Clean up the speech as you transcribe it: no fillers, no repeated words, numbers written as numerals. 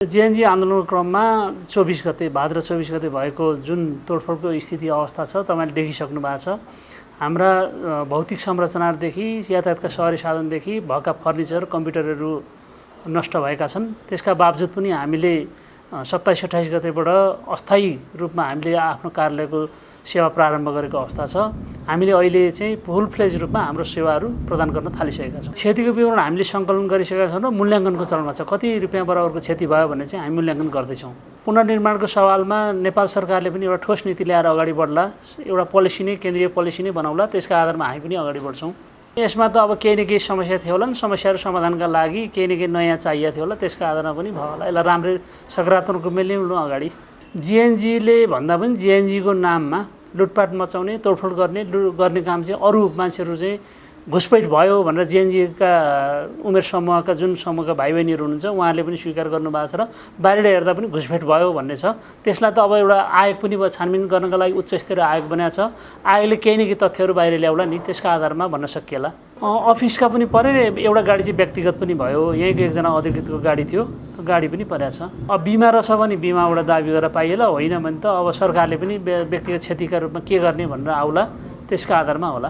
JNG आन्दोलनको क्रममा 24 गते भाद्र 24 गते भएको जुन तोडफोडको स्थिति अवस्था छ तपाईले देखिसक्नु भएको छ। हाम्रा भौतिक संरचनादेखि यातायातका सहरी साधनदेखि भएका फर्निचर कम्प्युटरहरू नष्ट भएका छन्। त्यसका बावजुद पनि हामीले 27-28 गतेबाट अस्थायी रूपमा हामीले आफ्नो कार्यालयको सेवा प्रारम्भ गरेको अवस्था छ। हामीले अहिले चाहिँ फुल फ्लेज रूपमा हाम्रो सेवाहरू प्रदान गर्न थालिसकेका छौँ। क्षतिको विवरण हामीले सङ्कलन गरिसकेका छौँ र मूल्याङ्कनको चरणमा छ। कति रुपियाँ बराबरको क्षति भयो भने चाहिँ हामी मूल्याङ्कन गर्दैछौँ। पुनर्निर्माणको सवालमा नेपाल सरकारले पनि एउटा ठोस नीति ल्याएर अगाडि बढ्ला, एउटा पोलिसी नै केन्द्रीय पोलिसी नै बनाउला, त्यसका आधारमा हामी पनि अगाडि बढ्छौँ। यसमा त अब केही न केही समस्या थियो होला, समस्याहरू समाधानका लागि केही न केही नयाँ चाहिएको थियो होला, त्यसका आधारमा पनि भयो होला। यसलाई राम्रै सकारात्मक रूपमा ल्याउनु अगाडि। जिएनजीले भन्दा पनि जिएनजीको नाममा लुटपाट मचाउने तोडफोड गर्ने काम चाहिँ अरू मान्छेहरू चाहिँ घुसपैठ भयो भनेर जिएनजीका उमेर समूहका जुन समूहका भाइ बहिनीहरू हुनुहुन्छ उहाँहरूले पनि स्वीकार गर्नुभएको छ र बाहिर हेर्दा पनि घुसपैठ भयो भन्ने छ। त्यसलाई त अब एउटा आयोग पनि छानबिन गर्नका लागि उच्च स्तरीय आयोग बनाएको छ। आयोगले केही न केही तथ्यहरू बाहिर ल्याउला नि, त्यसका आधारमा भन्न सकिएला। अफिसका पनि परे, एउटा गाडी चाहिँ व्यक्तिगत पनि भयो, यहीँको एकजना अधिकृतको गाडी थियो, गाडी पनि परेको छ। अब बिमा रहेछ भने बिमाबाट दाबी गरेर पाइएला, होइन भने त अब सरकारले पनि व्यक्तिगत क्षतिका रूपमा के गर्ने भनेर आउला, त्यसका आधारमा होला।